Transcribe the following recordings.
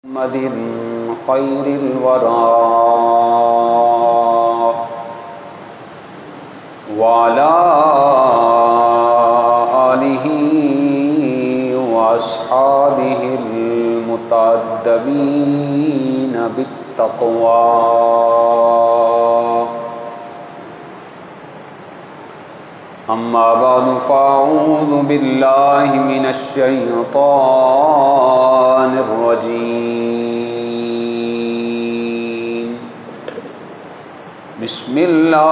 محمد خير الورى وعلى آله وأصحابه المتأدبين بالتقوى. أما بعد فأعوذ بالله من الشيطان الرجيم. بسم الله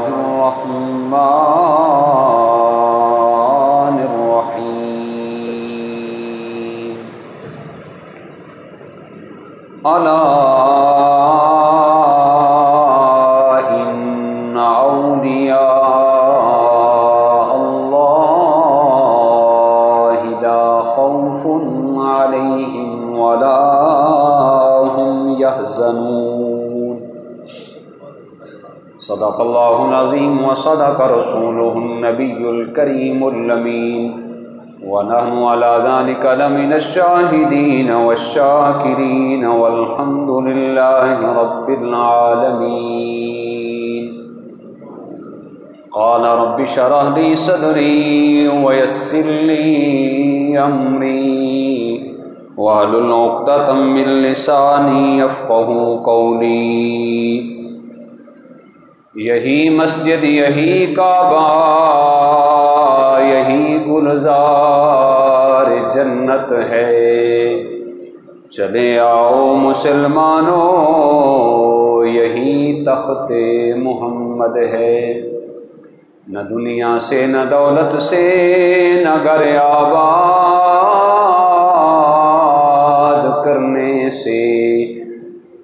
الرحمن الرحيم. ألا صدق الله العظيم وصدق رسوله النبي الكريم الأمين ونحن على ذلك لمن الشاهدين والشاكرين والحمد لله رب العالمين. قال رب اشرح لي صدري ويسر لي أمري واحلل عقدة من لساني يفقهوا قولي. یہی مسجد، یہی کعبہ، یہی گلزار جنت ہے. چلے آؤ مسلمانوں، یہی تخت محمد ہے. نہ دنیا سے، نہ دولت سے، نہ گھر آباد کرنے سے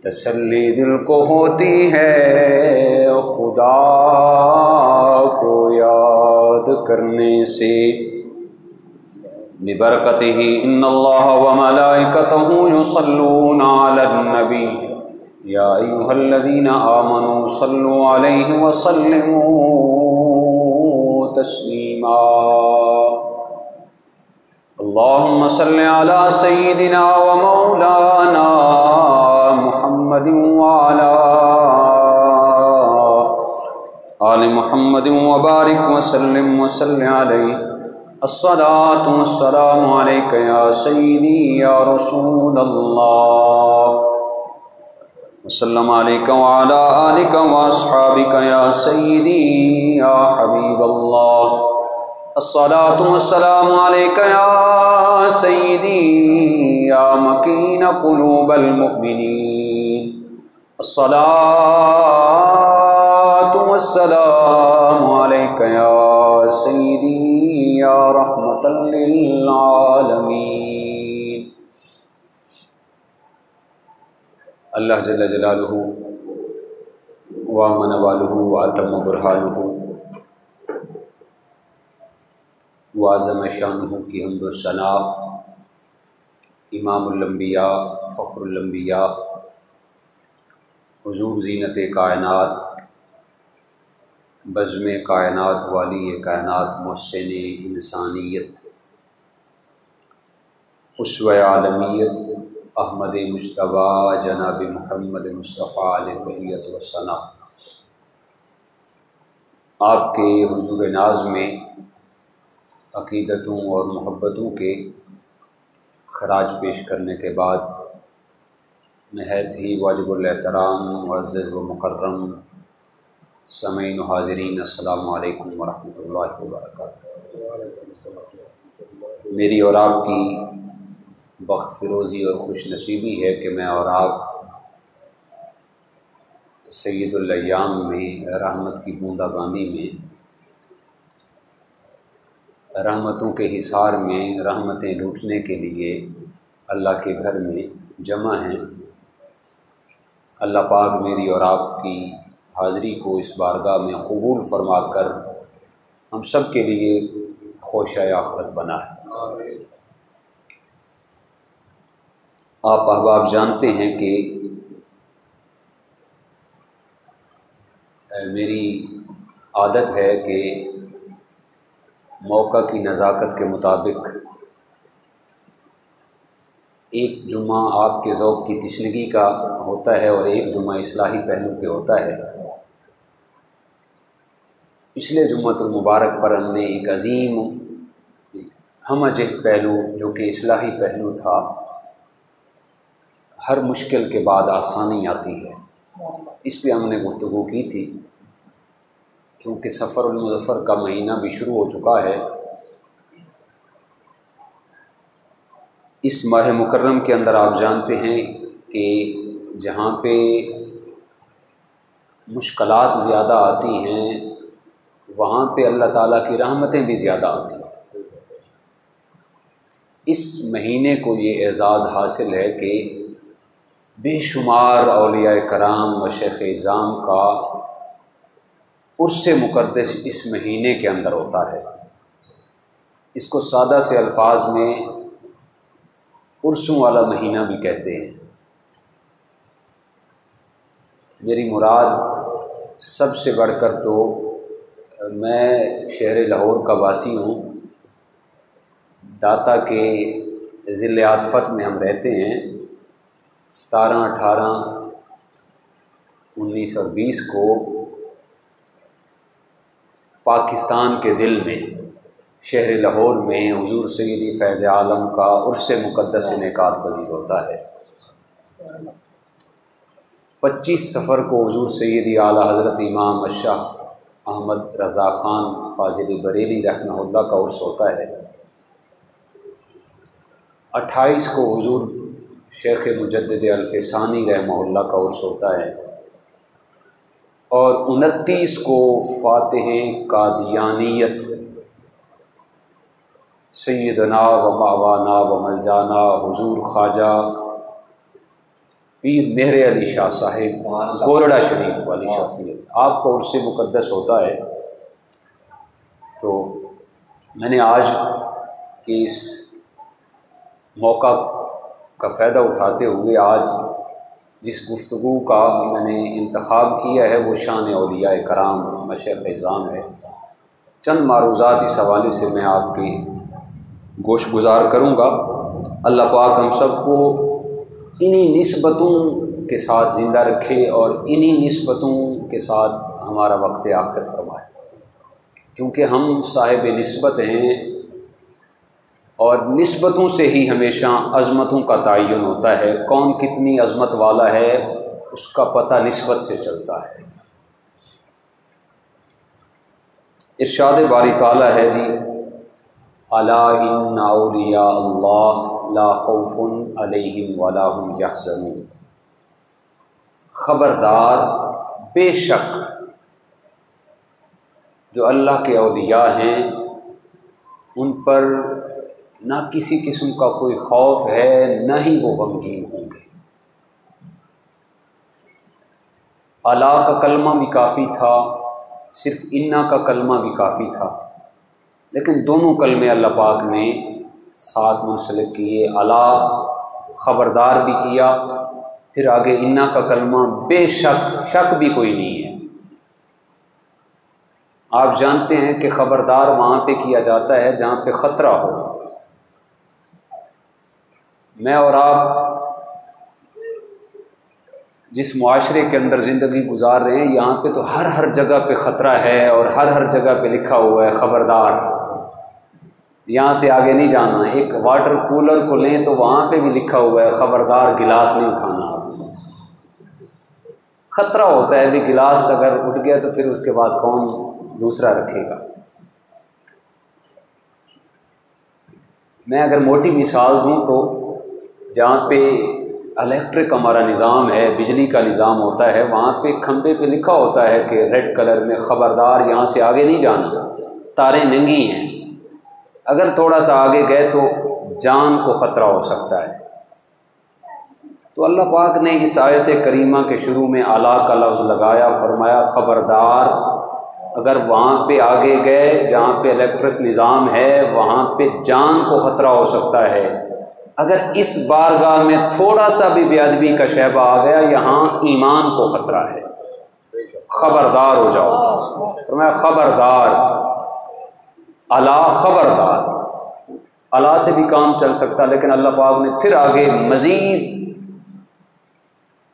تسلی دل کو ہوتی ہے، خدا کو یاد کرنے سے. ببرکتہ ان اللہ وملائکتہ یصلون علی النبی یا ایھا الذین آمنوا صلوا علیہ وسلموا تسلیما. اللہم صل علی سیدنا ومولانا محمد وعلی آل محمد وبارک وسلم وصلی علیہ. الصلاۃ والسلام علیک یا سیدی یا رسول اللہ، وسلم علیک وعلی آلک واصحابک یا سیدی یا حبیب اللہ. الصلاۃ والسلام علیک یا سیدی یا مکین قلوب المؤمنین. الصلاۃ والسلام علیک یا سیدی یا رحمۃ للعالمین. اللہ جل جلالہ وامن والہ واتم برہانہ وعظم شانہ کی حمد و ثنا امام الانبیاء فخر الانبیاء حضور زینت کائنات بزم کائنات والی کائنات محسن انسانیت اسوہ عالمیت احمد مجتبیٰ جناب محمد مصطفیٰ علیہ تحیت و ثنا. آپ کے حضور ناز میں عقیدتوں اور محبتوں کے خراج پیش کرنے کے بعد نہایت ہی واجب الاحترام معزز و مکرم سامعین و حاضرین، السلام علیکم ورحمۃ اللہ وبرکاتہ. میری اور آپ کی بخت فروزی اور خوش نصیبی ہے کہ میں اور آپ سید الایام میں رحمت کی بوندا باندی میں رحمتوں کے حصار میں رحمتیں لوٹنے کے لیے اللہ کے گھر میں جمع ہیں. اللہ پاک میری اور آپ کی حاضری کو اس بارگاہ میں قبول فرما کر ہم سب کے لیے خوشۂ آخرت بنائے. آپ احباب جانتے ہیں کہ میری عادت ہے کہ موقع کی نزاکت کے مطابق ایک جمعہ آپ کے ذوق کی تشنگی کا ہوتا ہے اور ایک جمعہ اصلاحی پہلو پہ ہوتا ہے۔ پچھلے جمعۃ المبارک پر ہم نے ایک عظیم ہم جہد پہلو جو کہ اصلاحی پہلو تھا، ہر مشکل کے بعد آسانی آتی ہے، اس پہ ہم نے گفتگو کی تھی۔ کیونکہ سفر المظفر کا مہینہ بھی شروع ہو چکا ہے، اس ماہ مکرم کے اندر آپ جانتے ہیں کہ جہاں پہ مشکلات زیادہ آتی ہیں وہاں پہ اللہ تعالیٰ کی رحمتیں بھی زیادہ آتی ہیں۔ اس مہینے کو یہ اعزاز حاصل ہے کہ بے شمار اولیاء کرام و شیخ اعظام کا عرس مقدس اس مہینے کے اندر ہوتا ہے۔ اس کو سادہ سے الفاظ میں عرسوں والا مہینہ بھی کہتے ہیں۔ میری مراد سب سے بڑھ کر تو میں شہر لاہور کا واسی ہوں، داتا کے ضلع عاطفت میں ہم رہتے ہیں۔ 17، 18، 19 اور 20 کو پاکستان کے دل میں شہر لاہور میں حضور سیدی فیض عالم کا عرس مقدس انعقاد پذیر ہوتا ہے۔ 25 صفر کو حضور سیدی اعلیٰ حضرت امام شاہ احمد رضا خان فاضل بریلی رحمہ اللہ کا عرس ہوتا ہے۔ 28 کو حضور شیخ مجدد الفسانی رحمہ اللہ کا عرس ہوتا ہے، اور 29 کو فاتح قادیانیت سیدنا و ماوانا و ملجانا حضور خواجہ پیر مہر علی شاہ صاحب گورڑا شریف والی شخصیت آپ کا عرس مقدس ہوتا ہے۔ تو میں نے آج کے اس موقع کا فائدہ اٹھاتے ہوئے آج جس گفتگو کا میں نے انتخاب کیا ہے وہ شان اولیاء کرام مشیخ اعظام ہے۔ چند معروضات اس حوالے سے میں آپ کی گوش گزار کروں گا۔ اللہ پاک ہم سب کو انہی نسبتوں کے ساتھ زندہ رکھے اور انہی نسبتوں کے ساتھ ہمارا وقت آخر فرمائے، کیونکہ ہم صاحب نسبت ہیں اور نسبتوں سے ہی ہمیشہ عظمتوں کا تعین ہوتا ہے۔ کون کتنی عظمت والا ہے اس کا پتہ نسبت سے چلتا ہے۔ ارشاد باری تعالیٰ ہے جی، الا ان اولیاء اللہ لا خوف علیہم ولا هم یحزنون، خبردار بے شک جو اللہ کے اولیاء ہیں ان پر نہ کسی قسم کا کوئی خوف ہے، نہ ہی وہ غمگین ہوں گے۔ الا کا کلمہ بھی کافی تھا، صرف انا کا کلمہ بھی کافی تھا، لیکن دونوں کلمے اللہ پاک نے ساتھ منسلک کیے۔ الا خبردار بھی کیا، پھر آگے انا کا کلمہ بے شک، شک بھی کوئی نہیں ہے۔ آپ جانتے ہیں کہ خبردار وہاں پہ کیا جاتا ہے جہاں پہ خطرہ ہو۔ میں اور آپ جس معاشرے کے اندر زندگی گزار رہے ہیں یہاں پہ تو ہر جگہ پہ خطرہ ہے، اور ہر جگہ پہ لکھا ہوا ہے خبردار، یہاں سے آگے نہیں جانا۔ ایک واٹر کولر کو لیں تو وہاں پہ بھی لکھا ہوا ہے خبردار گلاس نہیں اٹھانا۔ خطرہ ہوتا ہے بھی گلاس اگر اٹھ گیا تو پھر اس کے بعد کون دوسرا رکھے گا۔ میں اگر موٹی مثال دوں تو جہاں پہ الیکٹرک ہمارا نظام ہے، بجلی کا نظام ہوتا ہے، وہاں پہ کھمبے پہ لکھا ہوتا ہے کہ ریڈ کلر میں خبردار یہاں سے آگے نہیں جانا، تاریں ننگی ہیں، اگر تھوڑا سا آگے گئے تو جان کو خطرہ ہو سکتا ہے۔ تو اللہ پاک نے اس آیت کریمہ کے شروع میں اعلیٰ کا لفظ لگایا، فرمایا خبردار، اگر وہاں پہ آگے گئے جہاں پہ الیکٹرک نظام ہے وہاں پہ جان کو خطرہ ہو سکتا ہے، اگر اس بارگاہ میں تھوڑا سا بھی بے ادبی کا شائبہ آ گیا یہاں ایمان کو خطرہ ہے، خبردار ہو جاؤ۔ فرمایا خبردار، الا خبردار، الا سے بھی کام چل سکتا، لیکن اللہ پاک نے پھر آگے مزید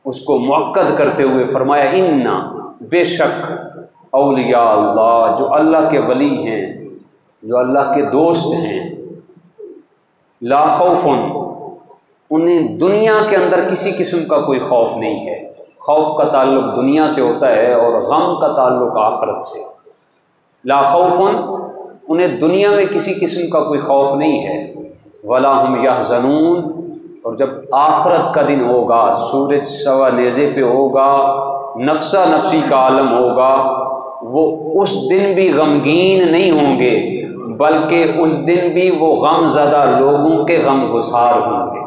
اس کو مؤکد کرتے ہوئے فرمایا انا، بے شک اولیاء اللہ، جو اللہ کے ولی ہیں، جو اللہ کے دوست ہیں، لا خوف، انہیں دنیا کے اندر کسی قسم کا کوئی خوف نہیں ہے۔ خوف کا تعلق دنیا سے ہوتا ہے اور غم کا تعلق آخرت سے۔ لا خوف، انہیں دنیا میں کسی قسم کا کوئی خوف نہیں ہے، ولا ہم یحزنون، اور جب آخرت کا دن ہوگا، سورج سوا نیزے پہ ہوگا، نفسا نفسی کا عالم ہوگا، وہ اس دن بھی غمگین نہیں ہوں گے، بلکہ اس دن بھی وہ غم زدہ لوگوں کے غم گسار ہوں گے۔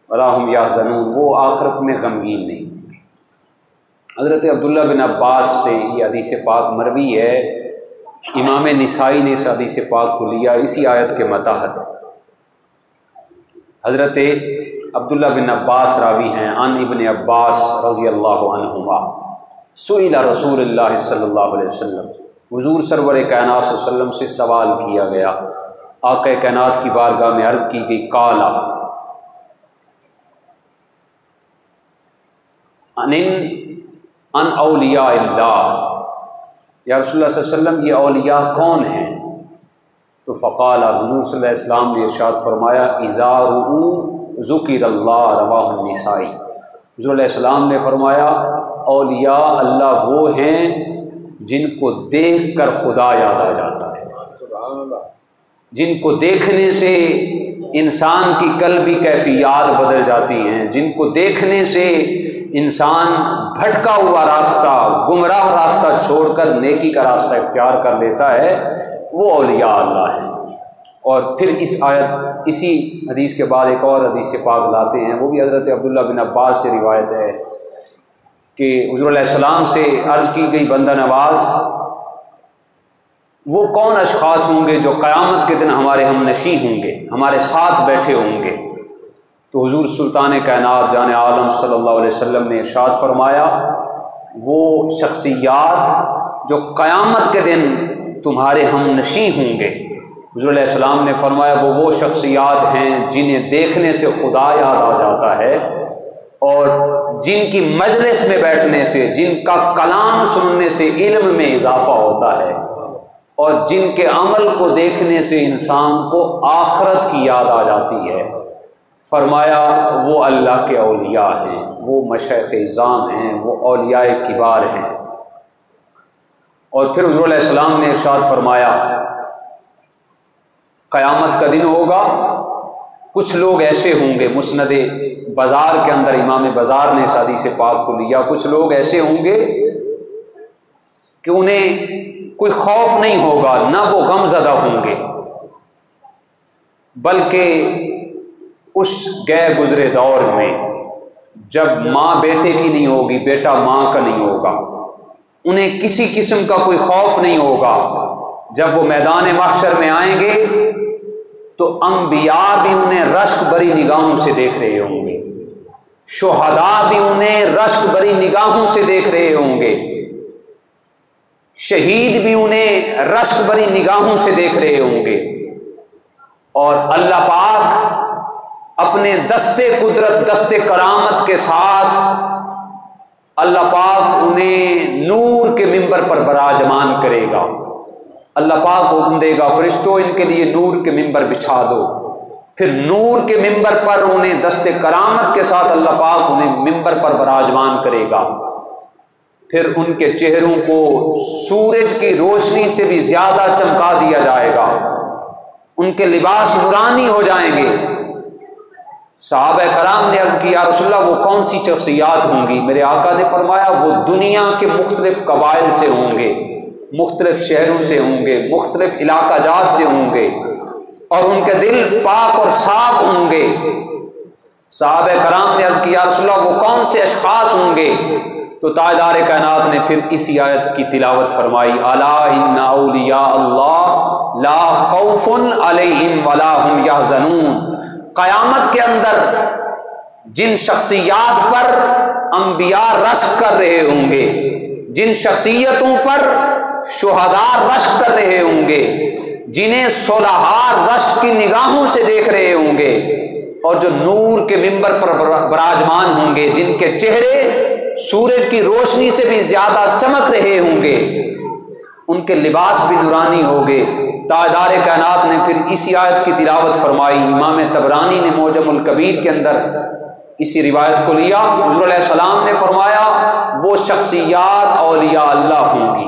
ولا ہم یحزنون، وہ آخرت میں غمگین نہیں ہوں گے۔ حضرت عبداللہ بن عباس سے یہ حدیث پاک مروی ہے، امام نسائی نے اس حدیث پاک کو لیا اسی آیت کے متحد۔ حضرت عبداللہ بن عباس راوی ہیں، عن ابن عباس رضی اللہ عنہما، سئل رسول اللہ صلی اللہ علیہ وسلم، حضور سرور کائنات صلی اللہ علیہ وسلم سے سوال کیا گیا، آقا کائنات کی بارگاہ میں عرض کی گئی، قالا ان اولیاء اللہ، یا رسول اللہ صلی اللہ علیہ وسلم یہ اولیاء کون ہیں؟ تو فقال، حضور صلی اللہ علیہ وسلم نے ارشاد فرمایا، اذا رؤوا ذکر اللہ، رواہ النسائی، حضور علیہ السلام نے فرمایا اولیاء اللہ وہ ہیں جن کو دیکھ کر خدا یاد آ جاتا ہے، جن کو دیکھنے سے انسان کی قلبی کیفیات بدل جاتی ہیں، جن کو دیکھنے سے انسان بھٹکا ہوا راستہ، گمراہ راستہ چھوڑ کر نیکی کا راستہ اختیار کر لیتا ہے، وہ اولیاء اللہ ہیں۔ اور پھر اس آیت، اسی حدیث کے بعد ایک اور حدیث پاک لاتے ہیں، وہ بھی حضرت عبداللہ بن عباس سے روایت ہے کہ حضور علیہ السلام سے عرض کی گئی، بندہ نواز وہ کون اشخاص ہوں گے جو قیامت کے دن ہمارے ہم نشیں ہوں گے، ہمارے ساتھ بیٹھے ہوں گے؟ تو حضور سلطان کائنات جان عالم صلی اللہ علیہ وسلم نے ارشاد فرمایا، وہ شخصیات جو قیامت کے دن تمہارے ہم نشیں ہوں گے، حضور علیہ السلام نے فرمایا وہ شخصیات ہیں جنہیں دیکھنے سے خدا یاد آ جاتا ہے، اور جن کی مجلس میں بیٹھنے سے، جن کا کلام سننے سے علم میں اضافہ ہوتا ہے، اور جن کے عمل کو دیکھنے سے انسان کو آخرت کی یاد آ جاتی ہے۔ فرمایا وہ اللہ کے اولیاء ہیں، وہ مشائخ اعظام ہیں، وہ اولیاء کبار ہیں۔ اور پھر حضور علیہ السلام نے ارشاد فرمایا، قیامت کا دن ہوگا، کچھ لوگ ایسے ہوں گے، مسند بازار کے اندر امام بازار نے اس حدیث پاک کو لیا، کچھ لوگ ایسے ہوں گے کہ انہیں کوئی خوف نہیں ہوگا، نہ وہ غم زدہ ہوں گے، بلکہ اس گئے گزرے دور میں جب ماں بیٹے کی نہیں ہوگی، بیٹا ماں کا نہیں ہوگا، انہیں کسی قسم کا کوئی خوف نہیں ہوگا۔ جب وہ میدان محشر میں آئیں گے تو انبیاء بھی انہیں رشک بری نگاہوں سے دیکھ رہے ہوں گے، شہداء بھی انہیں رشک بری نگاہوں سے دیکھ رہے ہوں گے، شہید بھی انہیں رشک بری نگاہوں سے دیکھ رہے ہوں گے، اور اللہ پاک اپنے دستے قدرت، دستے کرامت کے ساتھ اللہ پاک انہیں نور کے ممبر پر براجمان کرے گا۔ اللہ پاک حکم دے گا، فرشتوں ان کے لیے نور کے ممبر بچھا دو، پھر نور کے ممبر پر انہیں دستے کرامت کے ساتھ اللہ پاک انہیں ممبر پر براجمان کرے گا۔ پھر ان کے چہروں کو سورج کی روشنی سے بھی زیادہ چمکا دیا جائے گا، ان کے لباس نورانی ہو جائیں گے۔ صحابہ کرام نے عرض کی، یا رسول اللہ وہ کون سی شخصیات ہوں گی؟ میرے آقا نے فرمایا وہ دنیا کے مختلف قبائل سے ہوں گے، مختلف شہروں سے ہوں گے، مختلف علاقہ جات سے ہوں گے، اور ان کے دل پاک اور صاف ہوں گے۔ صحابہ کرام نے عرض کی، یا رسول اللہ وہ کون سے اشخاص ہوں گے؟ تو تاجدار کائنات نے پھر اسی آیت کی تلاوت فرمائی، الا ان اولیاء اللہ لا خوف علیہم ولا ہم یحزنون۔ قیامت کے اندر جن شخصیات پر انبیاء رشک کر رہے ہوں گے، جن شخصیتوں پر شہداء رشک کر رہے ہوں گے، جنہیں صلحاء رشک کی نگاہوں سے دیکھ رہے ہوں گے، اور جو نور کے منبر پر براجمان ہوں گے، جن کے چہرے سورج کی روشنی سے بھی زیادہ چمک رہے ہوں گے، ان کے لباس بھی نورانی ہوں گے۔ تاجدار کائنات نے پھر اسی آیت کی تلاوت فرمائی۔ امام طبرانی نے معجم الکبیر کے اندر اسی روایت کو لیا۔ حضور علیہ السلام نے فرمایا وہ شخصیات اولیاء اللہ ہوں گی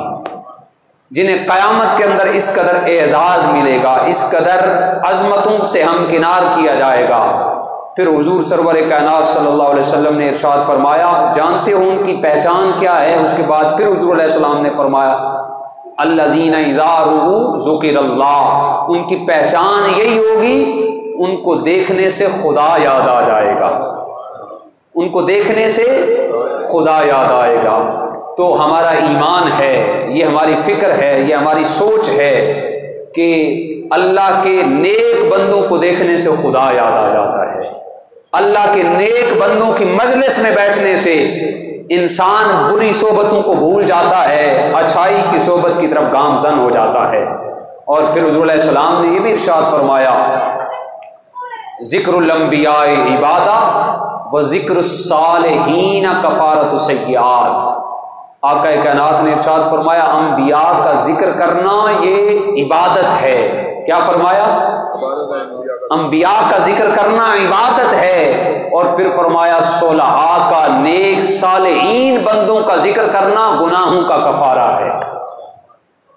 جنہیں قیامت کے اندر اس قدر اعزاز ملے گا، اس قدر عظمتوں سے ہمکنار کیا جائے گا۔ پھر حضور سرور کائنات صلی اللہ علیہ وسلم نے ارشاد فرمایا جانتے ہو ان کی پہچان کیا ہے؟ اس کے بعد پھر حضور علیہ السلام نے فرمایا الذین اذا رؤوا ذکر اللہ، ان کی پہچان یہی ہوگی ان کو دیکھنے سے خدا یاد آ جائے گا، ان کو دیکھنے سے خدا یاد آئے گا۔ تو ہمارا ایمان ہے، یہ ہماری فکر ہے، یہ ہماری سوچ ہے کہ اللہ کے نیک بندوں کو دیکھنے سے خدا یاد آ جاتا ہے۔ اللہ کے نیک بندوں کی مجلس میں بیٹھنے سے انسان بری صحبتوں کو بھول جاتا ہے، اچھائی کی صحبت کی طرف گامزن ہو جاتا ہے۔ اور پھر حضور علیہ السلام نے یہ بھی ارشاد فرمایا ذکر الانبیاء عبادہ و ذکر الصالحین کفارۃ السیئات۔ آقا کائنات نے ارشاد فرمایا انبیاء کا ذکر کرنا یہ عبادت ہے۔ کیا فرمایا؟ انبیاء کا ذکر کرنا عبادت ہے۔ اور پھر فرمایا صلحاء کا، نیک صالحین بندوں کا ذکر کرنا گناہوں کا کفارہ ہے۔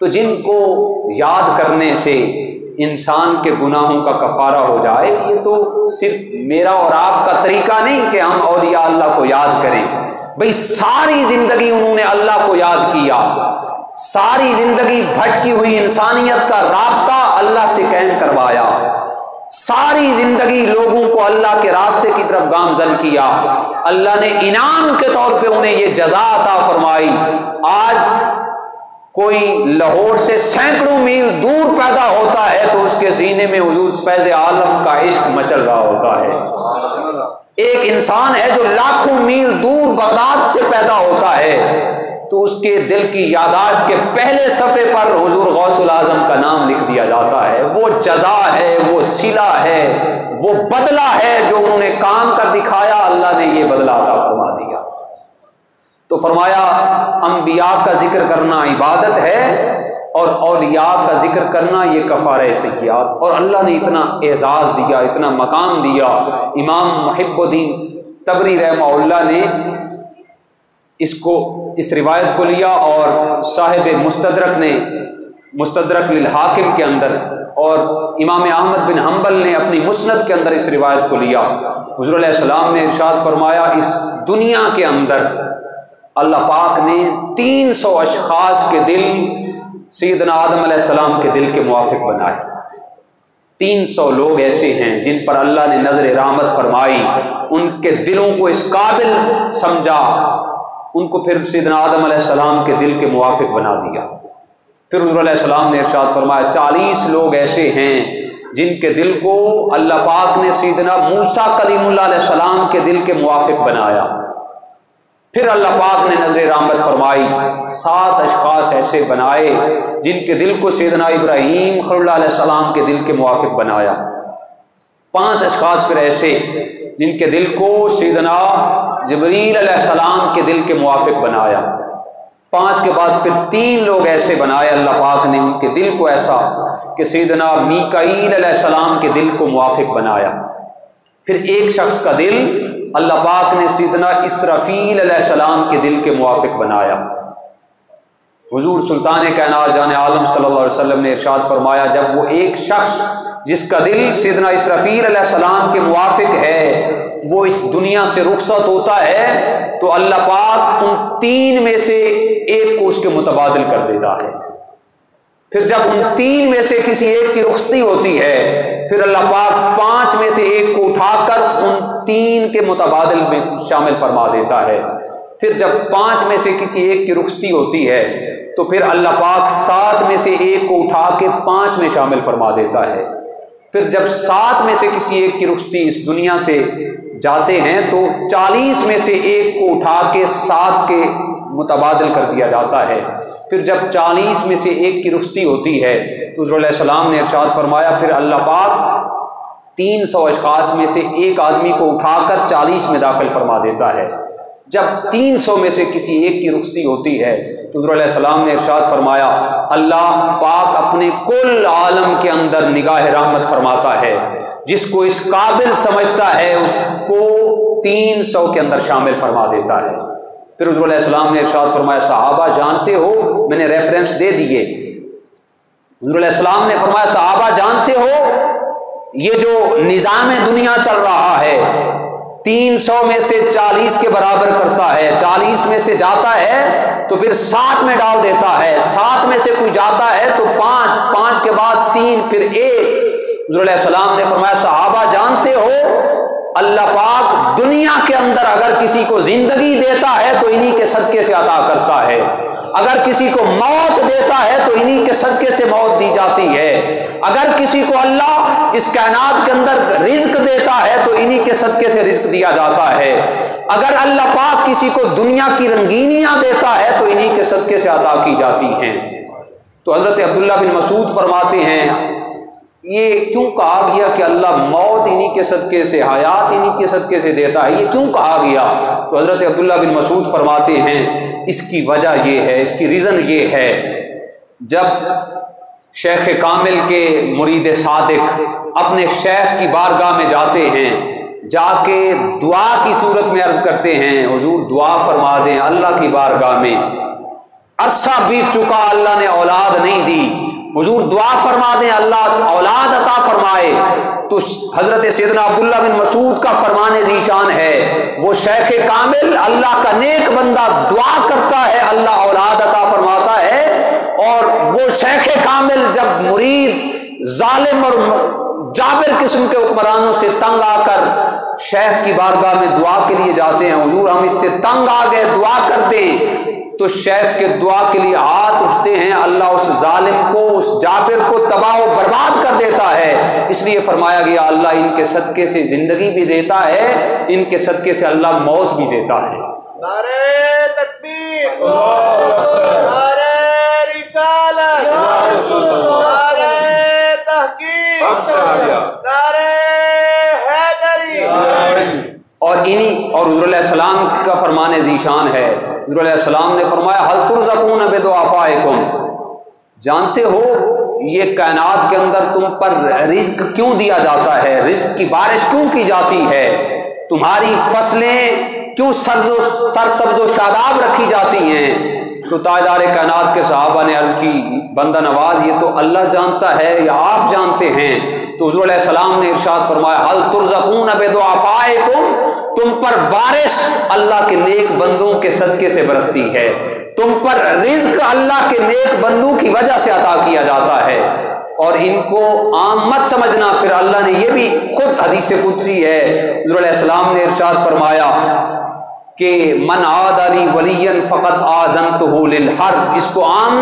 تو جن کو یاد کرنے سے انسان کے گناہوں کا کفارہ ہو جائے، یہ تو صرف میرا اور آپ کا طریقہ نہیں کہ ہم اولیاء اللہ کو یاد کریں۔ بھئی ساری زندگی انہوں نے اللہ کو یاد کیا، ساری زندگی بھٹکی ہوئی انسانیت کا رابطہ اللہ سے قائم کروایا، ساری زندگی لوگوں کو اللہ کے راستے کی طرف گامزن کیا، اللہ نے انعام کے طور پہ انہیں یہ جزا عطا فرمائی۔ آج کوئی لاہور سے سینکڑوں میل دور پیدا ہوتا ہے تو اس کے سینے میں حضور فیض عالم کا عشق مچل رہا ہوتا ہے۔ ایک انسان ہے جو لاکھوں میل دور بغداد سے پیدا ہوتا ہے تو اس کے دل کی یادداشت کے پہلے صفحے پر حضور غوث الاعظم کا نام لکھ دیا جاتا ہے۔ وہ جزا ہے، وہ صلہ ہے، وہ بدلہ ہے جو انہوں نے کام کر دکھایا، اللہ نے یہ بدلہ عطا فرما دیا۔ تو فرمایا انبیاء کا ذکر کرنا عبادت ہے اور اولیاء کا ذکر کرنا یہ کفارہ سیئات۔ اور اللہ نے اتنا اعزاز دیا، اتنا مقام دیا۔ امام محب الدین تبری رحمہ اللہ نے اس روایت کو لیا اور صاحب مستدرک نے مستدرک للحاکم کے اندر، اور امام احمد بن حنبل نے اپنی مسند کے اندر اس روایت کو لیا۔ حضور علیہ السلام نے ارشاد فرمایا اس دنیا کے اندر اللہ پاک نے 300 اشخاص کے دل سیدنا آدم علیہ السلام کے دل کے موافق بنائے۔ 300 لوگ ایسے ہیں جن پر اللہ نے نظر رحمت فرمائی، ان کے دلوں کو اس قابل سمجھا، ان کو پھر سیدنا آدم علیہ السلام کے دل کے موافق بنا دیا۔ پھر حضور علیہ السلام نے ارشاد فرمایا 40 لوگ ایسے ہیں جن کے دل کو اللہ پاک نے سیدنا موسیٰ کلیم اللہ علیہ السلام کے دل کے موافق بنایا۔ پھر اللہ پاک نے نظر رحمت فرمائی 7 اشخاص ایسے بنائے جن کے دل کو سیدنا ابراہیم خلیل اللہ علیہ السلام کے دل کے موافق بنایا۔ 5 اشخاص پھر ایسے جن کے دل کو سیدنا جبریل علیہ السلام کے دل کے موافق بنایا۔ 5 کے بعد پھر 3 لوگ ایسے بنائے اللہ پاک نے، ان کے دل کو ایسا کہ سیدنا میکائیل علیہ السلام کے دل کو موافق بنایا۔ پھر 1 شخص کا دل اللہ پاک نے سیدنا اسرافیل علیہ السلام کے دل کے موافق بنایا۔ حضور سلطان کائنات جان عالم صلی اللہ علیہ وسلم نے ارشاد فرمایا جب وہ 1 شخص جس کا دل سیدنا اسرافیل علیہ السلام کے موافق ہے وہ اس دنیا سے رخصت ہوتا ہے تو اللہ پاک ان 3 میں سے 1 کو اس کے متبادل کر دیتا ہے۔ پھر جب ان 3 میں سے کسی 1 کی رخصتی ہوتی ہے پھر اللہ پاک 5 میں سے 1 کو اٹھا کر ان 3 کے متبادل میں شامل فرما دیتا ہے۔ پھر جب 5 میں سے کسی 1 کی رخصتی ہوتی ہے تو پھر اللہ پاک 7 میں سے 1 کو اٹھا کے 5 میں شامل فرما دیتا ہے۔ پھر جب 7 میں سے کسی 1 کی رخصتی اس دنیا سے جاتے ہیں تو 40 میں سے 1 کو اٹھا کے 7 کے متبادل کر دیا جاتا ہے۔ پھر جب 40 میں سے ایک کی رخصتی ہوتی ہے تو حضور علیہ السلام نے ارشاد فرمایا پھر اللہ پاک 300 اشخاص میں سے ایک آدمی کو اٹھا کر 40 میں داخل فرما دیتا ہے۔ جب 300 میں سے کسی ایک کی رخصتی ہوتی ہے تو حضور علیہ السلام نے ارشاد فرمایا اللہ پاک اپنے کل عالم کے اندر نگاہ رحمت فرماتا ہے، جس کو اس قابل سمجھتا ہے اس کو 300 کے اندر شامل فرما دیتا ہے۔ پھر حضور علیہ السلام نے ارشاد فرمایا صحابہ جانتے ہو، میں نے ریفرنس دے دیے، حضور علیہ السلام نے فرمایا صحابہ جانتے ہو یہ جو نظام دنیا چل رہا ہے 300 میں سے 40 کے برابر کرتا ہے، 40 میں سے جاتا ہے تو پھر 7 میں ڈال دیتا ہے، 7 میں سے کوئی جاتا ہے تو 5، 5 کے بعد 3 پھر 1۔ حضور علیہ السلام نے فرمایا صحابہ جانتے ہو اللہ پاک دنیا کے اندر اگر کسی کو زندگی دیتا ہے تو انہی کے صدقے سے عطا کرتا ہے، اگر کسی کو موت دیتا ہے تو انہی کے صدقے سے موت دی جاتی ہے، اگر کسی کو اللہ اس کائنات کے اندر رزق دیتا ہے تو انہی کے صدقے سے رزق دیا جاتا ہے، اگر اللہ پاک کسی کو دنیا کی رنگینیاں دیتا ہے تو انہی کے صدقے سے عطا کی جاتی ہیں۔ تو حضرت عبداللہ بن مسعود فرماتے ہیں یہ کیوں کہا گیا کہ اللہ موت انہی کے صدقے سے، حیات انہی کے صدقے سے دیتا ہے، یہ کیوں کہا گیا؟ تو حضرت عبداللہ بن مسعود فرماتے ہیں اس کی وجہ یہ ہے، اس کی ریزن یہ ہے، جب شیخ کامل کے مرید صادق اپنے شیخ کی بارگاہ میں جاتے ہیں، جا کے دعا کی صورت میں عرض کرتے ہیں حضور دعا فرما دیں اللہ کی بارگاہ میں، عرصہ بیت چکا اللہ نے اولاد نہیں دی، حضور دعا فرما دیں اللہ اولاد عطا فرمائے۔ تو حضرت سیدنا عبداللہ بن مسعود کا فرمان ذیشان ہے وہ شیخ کامل اللہ کا نیک بندہ دعا کرتا ہے اللہ اولاد عطا فرماتا ہے، اور وہ شیخ کامل جب مرید ظالم اور جابر قسم کے حکمرانوں سے تنگ آ کر شیخ کی بارگاہ میں دعا کے لیے جاتے ہیں حضور ہم اس سے تنگ آ گئے دعا کر دیں، تو شیخ کے دعا کے لیے ہاتھ اٹھتے ہیں، اللہ اس ظالم کو اس جابر کو تباہ و برباد کر دیتا ہے۔ اس لیے فرمایا گیا اللہ ان کے صدقے سے زندگی بھی دیتا ہے، ان کے صدقے سے اللہ موت بھی دیتا ہے۔ نعرہ تکبیر، نعرہ رسالت، نعرہ تحقیق، نعرہ حیدری۔ اور حضور علیہ السلام کا فرمان ذیشان ہے، حضور علیہ السلام نے فرمایا حل ترزقون بدعفائکم، جانتے ہو یہ کائنات کے اندر تم پر رزق کیوں دیا جاتا ہے، رزق کی بارش کیوں کی جاتی ہے، تمہاری فصلیں کیوں سرسبز و شاداب رکھی جاتی ہیں؟ تو تاجدار کائنات کے صحابہ نے عرض کی بندہ نواز یہ تو اللہ جانتا ہے یا آپ جانتے ہیں؟ تو حضور علیہ السلام نے ارشاد فرمایا حل ترزقون بدعفائکم، تم پر بارش اللہ کے نیک بندوں کے صدقے سے برستی ہے، تم پر رزق اللہ کے نیک بندوں کی وجہ سے عطا کیا جاتا ہے، اور ان کو عام مت سمجھنا۔ پھر اللہ نے یہ بھی خود حدیث قدسی ہے حضور علیہ السلام نے ارشاد فرمایا کہ من عاد علی ولی فقط آذنتہ للحرب، اس کو عام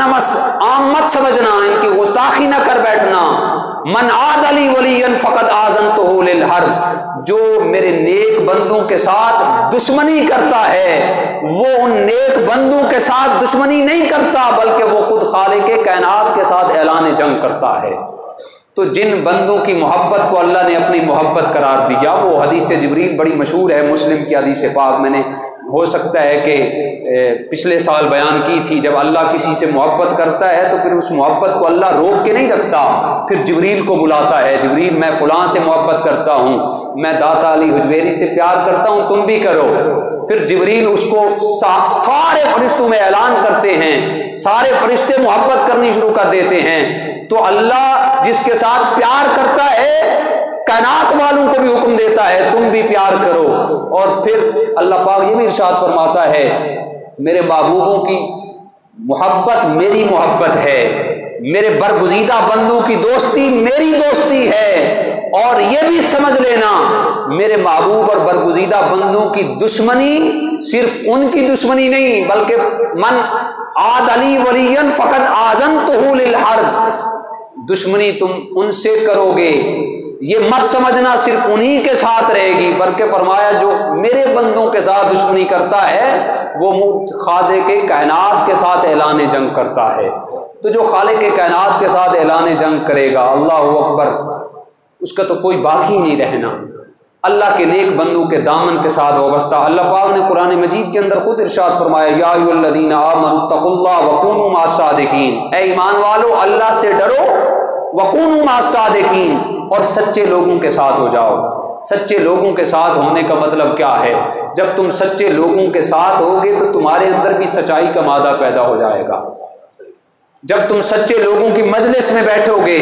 مت سمجھنا، ان کی گستاخی نہ کر بیٹھنا۔ من عاد علی ولی فقط آذنتہ للحرب، جو میرے نیک بندوں کے ساتھ دشمنی کرتا ہے وہ ان نیک بندوں کے ساتھ دشمنی نہیں کرتا بلکہ وہ خود خالق کائنات کے ساتھ اعلان جنگ کرتا ہے۔ تو جن بندوں کی محبت کو اللہ نے اپنی محبت قرار دیا، وہ حدیث جبریل بڑی مشہور ہے، مسلم کی حدیث پاک، میں نے ہو سکتا ہے کہ پچھلے سال بیان کی تھی، جب اللہ کسی سے محبت کرتا ہے تو پھر اس محبت کو اللہ روک کے نہیں رکھتا، پھر جبریل کو بلاتا ہے، جبریل میں فلاں سے محبت کرتا ہوں، میں داتا علی حجویری سے پیار کرتا ہوں، تم بھی کرو۔ پھر جبریل اس کو سارے فرشتوں میں اعلان کرتے ہیں، سارے فرشتے محبت کرنی شروع کر دیتے ہیں۔ تو اللہ جس کے ساتھ پیار کرتا ہے کائنات والوں کو بھی حکم دیتا ہے تم بھی پیار کرو۔ اور پھر اللہ پاک یہ بھی ارشاد فرماتا ہے میرے محبوبوں کی محبت میری محبت ہے، میرے برگزیدہ بندوں کی دوستی میری دوستی ہے، اور یہ بھی سمجھ لینا میرے محبوب اور برگزیدہ بندوں کی دشمنی صرف ان کی دشمنی نہیں بلکہ من عاد علی ولی فقط آذنتہ للحرب، دشمنی تم ان سے کرو گے یہ مت سمجھنا صرف انہی کے ساتھ رہے گی، بلکہ فرمایا جو میرے بندوں کے ساتھ دشمنی کرتا ہے وہ خالق کے کائنات کے ساتھ اعلان جنگ کرتا ہے۔ تو جو خالق کے کائنات کے ساتھ اعلان جنگ کرے گا، اللہ اکبر، اس کا تو کوئی باقی نہیں رہنا، اللہ کے نیک بندوں کے دامن کے ساتھ وابستہ۔ اللہ پاک نے قرآن مجید کے اندر خود ارشاد فرمایا، یا ایھا الذین آمنوا اتقوا اللہ وکونوا مع الصادقین، اے ایمان والو اللہ سے ڈرو، وکونوا مع الصادقین، اور سچے لوگوں کے ساتھ ہو جاؤ۔ سچے لوگوں کے ساتھ ہونے کا مطلب کیا ہے؟ جب تم سچے لوگوں کے ساتھ ہوگے تو تمہارے اندر بھی سچائی کا مادہ پیدا ہو جائے گا۔ جب تم سچے لوگوں کی مجلس میں بیٹھو گے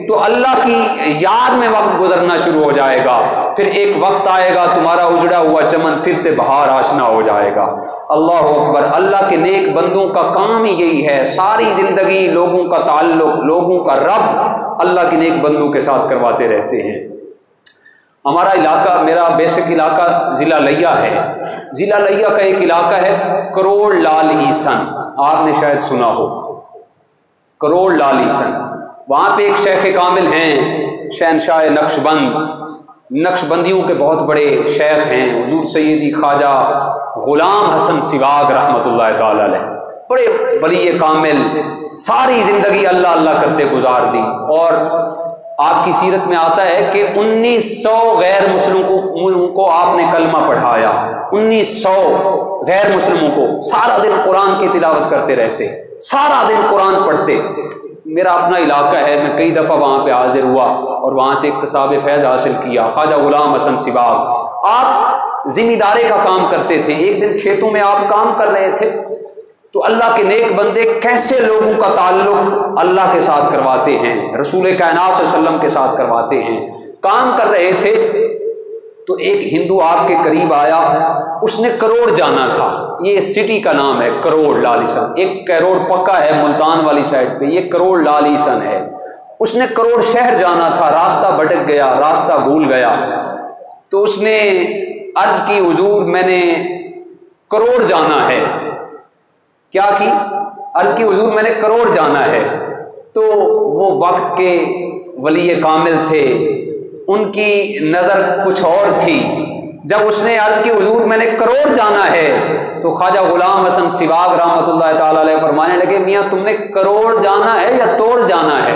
تو اللہ کی یاد میں وقت گزرنا شروع ہو جائے گا، پھر ایک وقت آئے گا تمہارا اجڑا ہوا چمن پھر سے بہار آشنا ہو جائے گا۔ اللہ اکبر، اللہ کے نیک بندوں کا کام ہی یہی ہے، ساری زندگی لوگوں کا تعلق، لوگوں کا رب اللہ کے نیک بندوں کے ساتھ کرواتے رہتے ہیں۔ ہمارا علاقہ، میرا بیسک علاقہ ضلع لیا ہے۔ ضلع لیا کا ایک علاقہ ہے کروڑ لال عیسن، آپ نے شاید سنا ہو، کروڑ لال عیسن۔ وہاں پہ ایک شیخ کامل ہیں، شہنشاہ نقش بندیوں کے بہت بڑے شیخ ہیں، حضور سیدی خواجہ غلام حسن سواگ رحمۃ اللہ تعالی علیہ، بڑے ولی کامل، ساری زندگی اللہ اللہ کرتے گزار دی۔ اور آپ کی سیرت میں آتا ہے کہ 1900 غیر مسلموں کو آپ نے کلمہ پڑھایا، 1900 غیر مسلموں کو، سارا دن قرآن کی تلاوت کرتے رہتے، سارا دن قرآن پڑھتے۔ میرا اپنا علاقہ ہے، میں کئی دفعہ وہاں پہ حاضر ہوا اور وہاں سے اکتساب فیض حاصل کیا۔ خواجہ غلام حسن سواگ، آپ ذمہ داری کا کام کرتے تھے۔ ایک دن کھیتوں میں آپ کام کر رہے تھے تو اللہ کے نیک بندے کیسے لوگوں کا تعلق اللہ کے ساتھ کرواتے ہیں، رسول کائنات صلی اللہ علیہ وسلم کے ساتھ کرواتے ہیں۔ کام کر رہے تھے تو ایک ہندو آپ کے قریب آیا، اس نے کروڑ جانا تھا، یہ سٹی کا نام ہے کروڑ لالیسن، ایک کروڑ پکا ہے ملتان والی سائڈ پہ، یہ کروڑ لالیسن ہے۔ اس نے کروڑ شہر جانا تھا، راستہ بھٹک گیا، راستہ بھول گیا، تو اس نے عرض کی حضور میں نے کروڑ جانا ہے۔ کیا کی؟ عرض کی حضور میں نے کروڑ جانا ہے۔ تو وہ وقت کے ولی کامل تھے، ان کی نظر کچھ اور تھی۔ جب اس نے عرض کی حضور میں نے کروڑ جانا ہے تو خواجہ غلام حسن سواگ رحمۃ اللہ تعالی علیہ فرمانے لگے، میاں تم نے کروڑ جانا ہے یا توڑ جانا ہے؟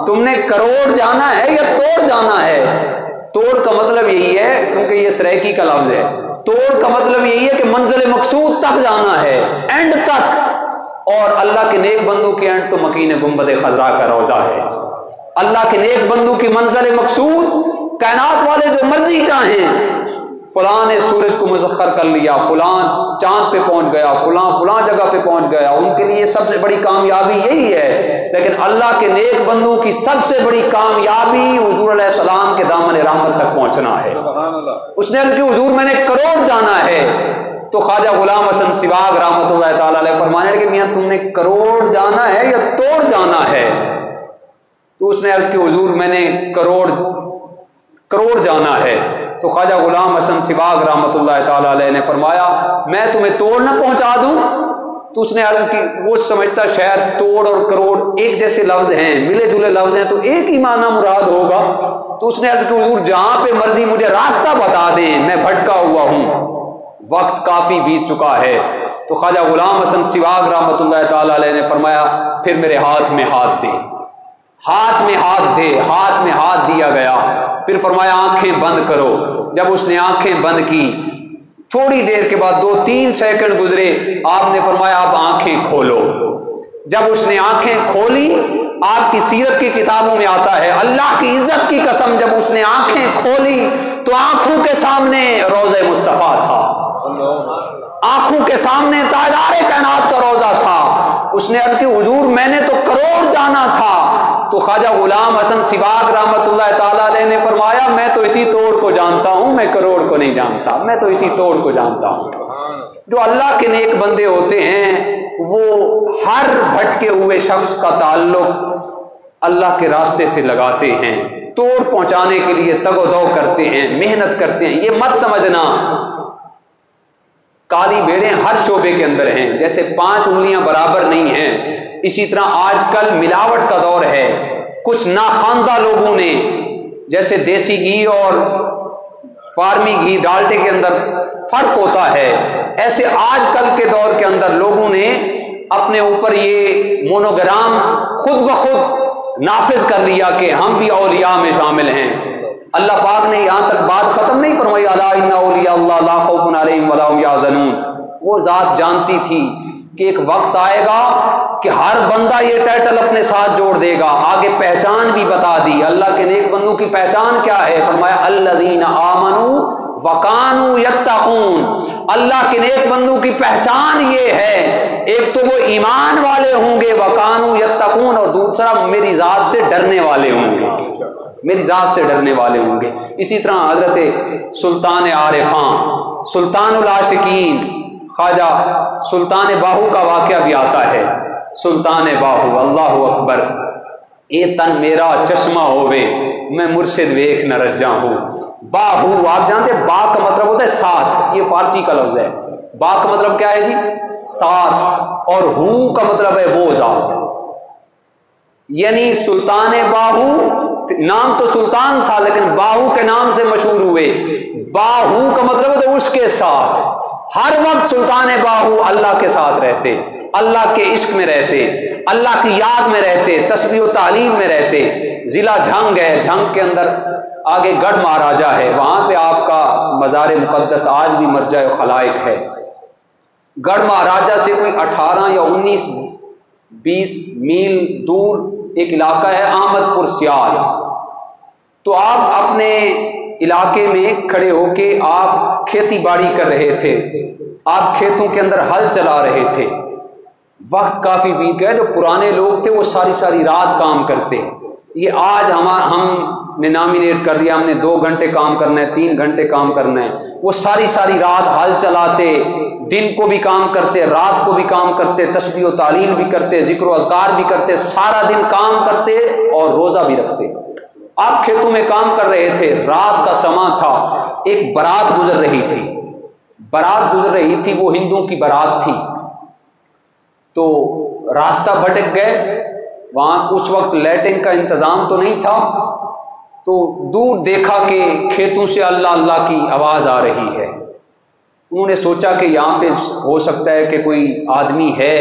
تم نے کروڑ جانا ہے یا توڑ جانا ہے؟ توڑ کا مطلب یہی ہے، کیونکہ یہ سریکی کا لفظ ہے، توڑ کا مطلب یہی ہے کہ منزل مقصود تک جانا ہے، اینڈ تک۔ اور اللہ کے نیک بندوں کے اینڈ تو مکین گنبد خضرا کا روضہ ہے۔ اللہ کے نیک بندوں کی منزل مقصود، کائنات والے جو مرضی چاہیں، فلاں نے سورج کو مسخر کر لیا، فلاں چاند پہ پہنچ گیا، فلاں جگہ پہ پہنچ گیا، ان کے لیے سب سے بڑی کامیابی یہی ہے۔ لیکن اللہ کے نیک بندوں کی سب سے بڑی کامیابی حضور علیہ السلام کے دامن رحمت تک پہنچنا ہے۔ اس نے عرض کی حضور میں نے کروڑ جانا ہے، تو خواجہ غلام حسن سواگ رحمۃ اللہ تعالی علیہ فرمانے لگے، میاں تم نے کروڑ جانا ہے یا توڑ جانا ہے؟ تو اس نے عرض کی حضور میں نے کروڑ جانا ہے۔ تو خواجہ غلام حسن سواگ رحمۃ اللہ تعالی علیہ نے فرمایا، میں تمہیں توڑ نہ پہنچا دوں؟ تو اس نے عرض کی، وہ سمجھتا شاید توڑ اور کروڑ ایک جیسے لفظ ہیں، ملے جلے لفظ ہیں، تو ایک ہی معنی مراد ہوگا۔ تو اس نے عرض کی حضور جہاں پہ مرضی مجھے راستہ بتا دیں، میں بھٹکا ہوا ہوں، وقت کافی بیت چکا ہے۔ تو خواجہ غلام حسن سواگ رحمۃ اللہ تعالی علیہ نے فرمایا، پھر میرے ہاتھ میں ہاتھ دے، ہاتھ میں ہاتھ دے، ہاتھ میں ہاتھ دیا گیا۔ پھر فرمایا آنکھیں بند کرو۔ جب اس نے آنکھیں بند کی، تھوڑی دیر کے بعد 2-3 سیکنڈ گزرے، آپ نے فرمایا اب آنکھیں کھولو۔ جب اس نے آنکھیں کھولی، آپ کی سیرت کی کتابوں میں آتا ہے، اللہ کی عزت کی قسم، جب اس نے آنکھیں کھولی تو آنکھوں کے سامنے روضہ مصطفیٰ تھا، آنکھوں کے سامنے تاجدار کائنات کا روضہ تھا۔ اس نے عرض کی حضور میں نے تو کروڑ جانا تھا۔ تو خواجہ غلام حسن سواگ رحمۃ اللہ تعالی علیہ نے فرمایا، میں تو اسی توڑ کو جانتا ہوں، میں کروڑ کو نہیں جانتا، میں تو اسی توڑ کو جانتا ہوں۔ جو اللہ کے نیک بندے ہوتے ہیں وہ ہر بھٹکے ہوئے شخص کا تعلق اللہ کے راستے سے لگاتے ہیں، توڑ پہنچانے کے لیے تگ و دو کرتے ہیں، محنت کرتے ہیں۔ یہ مت سمجھنا کالی بھیڑیں ہر شعبے کے اندر ہیں، جیسے 5 انگلیاں برابر نہیں ہیں، اسی طرح آج کل ملاوٹ کا دور ہے۔ کچھ ناخواندہ لوگوں نے جیسے دیسی گھی اور فارمی گھی ڈالٹے کے اندر فرق ہوتا ہے، ایسے آج کل کے دور کے اندر لوگوں نے اپنے اوپر یہ مونوگرام خود بخود نافذ کر لیا کہ ہم بھی اولیاء میں شامل ہیں۔ اللہ پاک نے یہاں تک بات ختم نہیں فرمائی، الا ان اولیاء اللہ لا خوف علیہم ولا هم یحزنون۔ وہ ذات جانتی تھی کہ ایک وقت آئے گا کہ ہر بندہ یہ ٹائٹل اپنے ساتھ جوڑ دے گا، آگے پہچان بھی بتا دی۔ اللہ کے نیک بندوں کی پہچان کیا ہے؟ فرمایا الذین آمنوا وکانوا یتقون۔ اللہ کے نیک بندوں کی پہچان یہ ہے، ایک تو وہ ایمان والے ہوں گے وکانوا یتقون، اور دوسرا میری ذات سے ڈرنے والے ہوں گے، میری ذات سے ڈرنے والے ہوں گے۔ اسی طرح حضرت سلطان عارفاں، سلطان العاشقین، خواجہ سلطان باہو کا واقعہ بھی آتا ہے۔ سلطان باہو، اللہ اکبر، اے تن میرا چشمہ ہووے میں مرشد ویکھ نہ رجا ہوں۔ باہو آپ جانتے ہیں با کا مطلب ہوتا ہے ساتھ، یہ فارسی کا لفظ ہے۔ با کا مطلب کیا ہے جی؟ ساتھ، اور ہو کا مطلب ہے وہ ذات، یعنی سلطان باہو نام تو سلطان تھا لیکن باہو کے نام سے مشہور ہوئے۔ باہو کا مطلب ہوتا ہے اس کے ساتھ، ہر وقت سلطان باہو اللہ کے ساتھ رہتے، اللہ کے عشق میں رہتے، اللہ کی یاد میں رہتے، تسبیح و تعلیم میں رہتے۔ ضلع جھنگ ہے، جھنگ کے اندر آگے گڑھ مہاراجا ہے، وہاں پہ آپ کا مزار مقدس آج بھی مرجع خلائق ہے۔ گڑھ مہاراجا سے کوئی 18 یا 19-20 میل دور ایک علاقہ ہے احمد پور سیال۔ تو آپ اپنے علاقے میں کھڑے ہو کے آپ کھیتی باڑی کر رہے تھے، آپ کھیتوں کے اندر ہل چلا رہے تھے۔ وقت کافی بیت گیا، جو پرانے لوگ تھے وہ ساری رات کام کرتے۔ یہ آج ہم نے نامینیٹ کر دیا، ہم نے 2 گھنٹے کام کرنا ہے، 3 گھنٹے کام کرنا ہے۔ وہ ساری رات ہل چلاتے، دن کو بھی کام کرتے، رات کو بھی کام کرتے، تسبیح و تعلیم بھی کرتے، ذکر و اذکار بھی کرتے، سارا دن کام کرتے اور روزہ بھی رکھتے۔ آپ کھیتوں میں کام کر رہے تھے، رات کا سماں تھا، ایک بارات گزر رہی تھی، وہ ہندوؤں کی بارات تھی۔ تو راستہ بھٹک گئے، وہاں اس وقت لائٹنگ کا انتظام تو نہیں تھا، تو دور دیکھا کہ کھیتوں سے اللہ اللہ کی آواز آ رہی ہے۔ انہوں نے سوچا کہ یہاں پہ ہو سکتا ہے کہ کوئی آدمی ہے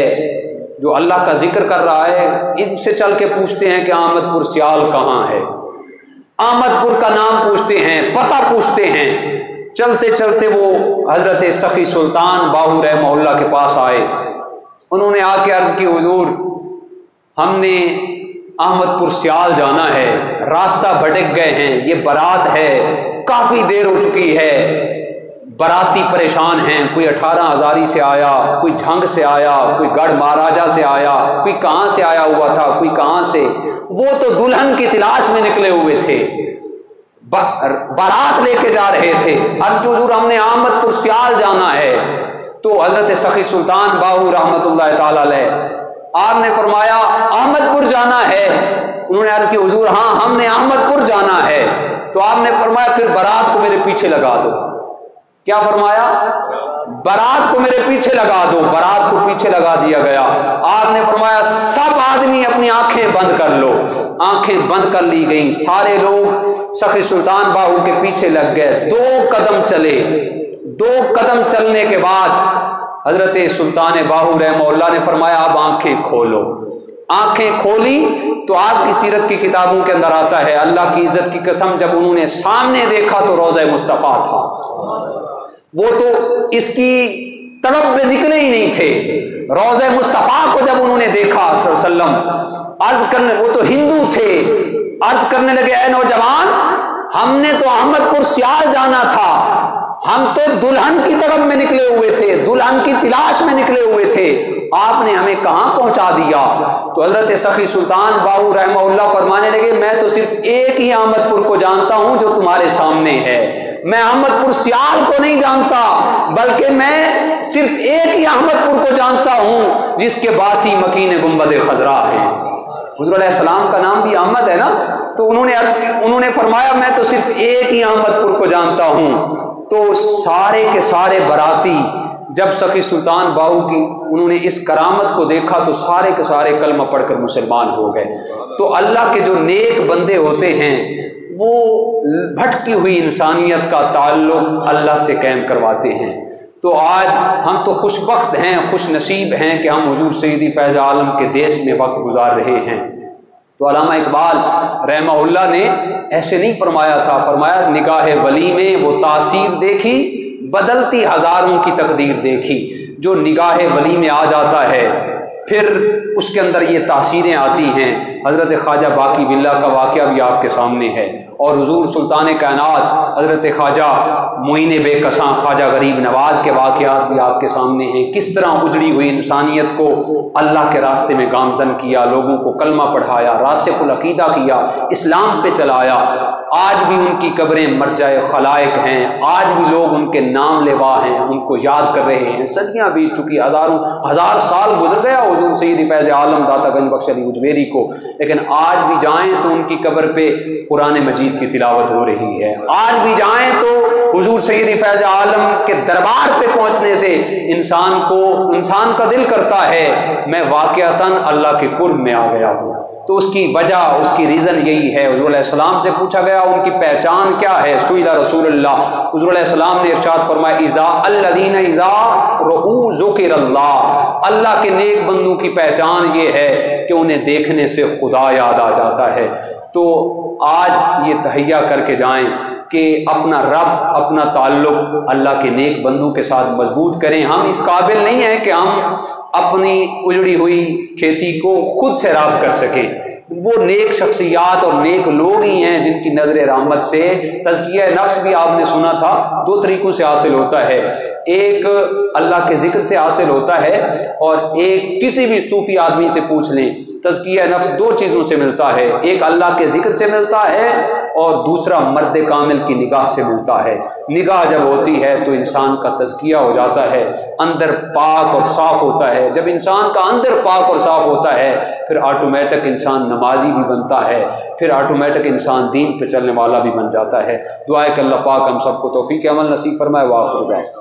جو اللہ کا ذکر کر رہا ہے، ان سے چل کے پوچھتے ہیں کہ احمد پور سیال کہاں ہے۔ احمد پور کا نام پوچھتے ہیں، پتہ پوچھتے ہیں، چلتے چلتے وہ حضرت سخی سلطان باہو رحمہ اللہ کے پاس آئے۔ انہوں نے آ کے عرض کی، حضور ہم نے احمد پور سیال جانا ہے، راستہ بھٹک گئے ہیں، یہ بارات ہے، کافی دیر ہو چکی ہے، باراتی پریشان ہیں، کوئی 18 ہزاری سے آیا، کوئی جھنگ سے آیا، کوئی گڑھ مہاراجا سے آیا، کوئی کہاں سے آیا ہوا تھا، کوئی کہاں سے، وہ تو دلہن کی تلاش میں نکلے ہوئے تھے، بارات لے کے جا رہے تھے۔ عرض کہ حضور ہم نے احمد پور سیال جانا ہے۔ تو حضرت سخی سلطان باہو رحمۃ اللہ تعالی علیہ، آپ نے فرمایا احمد پور جانا ہے؟ انہوں نے عرض کی حضور ہاں ہم نے احمد پور جانا ہے۔ تو آپ نے فرمایا پھر بارات کو میرے پیچھے لگا دو۔ کیا فرمایا؟ بارات کو میرے پیچھے لگا دو۔ بارات کو پیچھے لگا دیا گیا۔ آپ نے فرمایا سب آدمی اپنی آنکھیں بند کر لو۔ آنکھیں بند کر لی گئیں، سارے لوگ سخی سلطان باہو کے پیچھے لگ گئے۔ 2 قدم چلے، 2 قدم چلنے کے بعد حضرت سلطان باہو رحمہ اللہ نے فرمایا اب آنکھیں کھولو۔ آنکھیں کھولی تو آپ کی سیرت کی کتابوں کے اندر آتا ہے، اللہ کی عزت کی قسم جب انہوں نے سامنے دیکھا تو روضہ مصطفیٰ تھا۔ وہ تو اس کی طرف میں نکلے ہی نہیں تھے۔ روضہ مصطفیٰ کو جب انہوں نے دیکھا صلی اللہ علیہ وسلم، عرض کرنے، وہ تو ہندو تھے، عرض کرنے لگے اے نوجوان ہم نے تو احمد پور سیال جانا تھا، ہم تو دلہن کی طرف میں نکلے ہوئے تھے، دلہن کی تلاش میں نکلے ہوئے تھے، آپ نے ہمیں کہاں پہنچا دیا؟ تو حضرت سخی سلطان باہو رحمہ اللہ فرمانے لگے میں تو صرف ایک ہی احمد پور کو جانتا ہوں جو تمہارے سامنے ہے، میں احمد پور سیال کو نہیں جانتا، بلکہ میں صرف ایک ہی احمد پور کو جانتا ہوں جس کے باسی مکین گنبد خضرا ہے۔ حضور علیہ السلام کا نام بھی احمد ہے نا، تو انہوں نے فرمایا میں تو صرف ایک ہی احمد پور کو جانتا ہوں۔ تو سارے کے سارے باراتی جب سخی سلطان باہو کی انہوں نے اس کرامت کو دیکھا تو سارے کے سارے کلمہ پڑھ کر مسلمان ہو گئے۔ تو اللہ کے جو نیک بندے ہوتے ہیں وہ بھٹکی ہوئی انسانیت کا تعلق اللہ سے قائم کرواتے ہیں۔ تو آج ہم تو خوش بخت ہیں، خوش نصیب ہیں کہ ہم حضور سیدی فیض عالم کے دیس میں وقت گزار رہے ہیں۔ تو علامہ اقبال رحمہ اللہ نے ایسے نہیں فرمایا تھا، فرمایا نگاہ ولی میں وہ تاثیر دیکھی، بدلتی ہزاروں کی تقدیر دیکھی۔ جو نگاہ ولی میں آ جاتا ہے پھر اس کے اندر یہ تاثیریں آتی ہیں۔ حضرت خواجہ باقی باللہ کا واقعہ بھی آپ کے سامنے ہے، اور حضور سلطان کائنات حضرت خواجہ معین بے کساں خواجہ غریب نواز کے واقعات بھی آپ کے سامنے ہیں۔ کس طرح اجڑی ہوئی انسانیت کو اللہ کے راستے میں گامزن کیا، لوگوں کو کلمہ پڑھایا، راسخ العقیدہ کیا، اسلام پہ چلایا۔ آج بھی ان کی قبریں مرجع خلائق ہیں، آج بھی لوگ ان کے نام لیوا ہیں، ان کو یاد کر رہے ہیں۔ صدیاں بیت چکی، ہزار سال گزر گیا حضور سید فیض عالم داتا گنج بخش علی اجمیری کو، لیکن آج بھی جائیں تو ان کی قبر پہ قرآن مجید کی تلاوت ہو رہی ہے۔ آج بھی جائیں تو حضور سید فیض عالم کے دربار پہ پہنچنے سے انسان کا دل کرتا ہے میں واقعتاً اللہ کے قرب میں آ گیا ہوں۔ تو اس کی وجہ، اس کی ریزن یہی ہے۔ حضور علیہ السلام سے پوچھا گیا ان کی پہچان کیا ہے، سئل رسول اللہ، حضور علیہ السلام نے ارشاد فرمایا الذین اذا رؤوا ذکر اللہ، اللہ کے نیک بندوں کی پہچان یہ ہے کہ انہیں دیکھنے سے خدا یاد آ جاتا ہے۔ تو آج یہ تہیہ کر کے جائیں کہ اپنا ربط، اپنا تعلق اللہ کے نیک بندوں کے ساتھ مضبوط کریں۔ ہم اس قابل نہیں ہیں کہ ہم اپنی اجڑی ہوئی کھیتی کو خود سے راب کر سکیں۔ وہ نیک شخصیات اور نیک لوگ ہی ہیں جن کی نظر رحمت سے تزکیہ نفس بھی آپ نے سنا تھا 2 طریقوں سے حاصل ہوتا ہے، ایک اللہ کے ذکر سے حاصل ہوتا ہے، اور ایک کسی بھی صوفی آدمی سے پوچھ لیں تزکیہ نفس 2 چیزوں سے ملتا ہے، ایک اللہ کے ذکر سے ملتا ہے اور دوسرا مرد کامل کی نگاہ سے ملتا ہے۔ نگاہ جب ہوتی ہے تو انسان کا تزکیہ ہو جاتا ہے، اندر پاک اور صاف ہوتا ہے۔ جب انسان کا اندر پاک اور صاف ہوتا ہے پھر آٹومیٹک انسان نمازی بھی بنتا ہے، پھر آٹومیٹک انسان دین پہ چلنے والا بھی بن جاتا ہے۔ دعا ہے کہ اللہ پاک ہم سب کو توفیق عمل نصیب فرمائے۔ وآخر دعوانا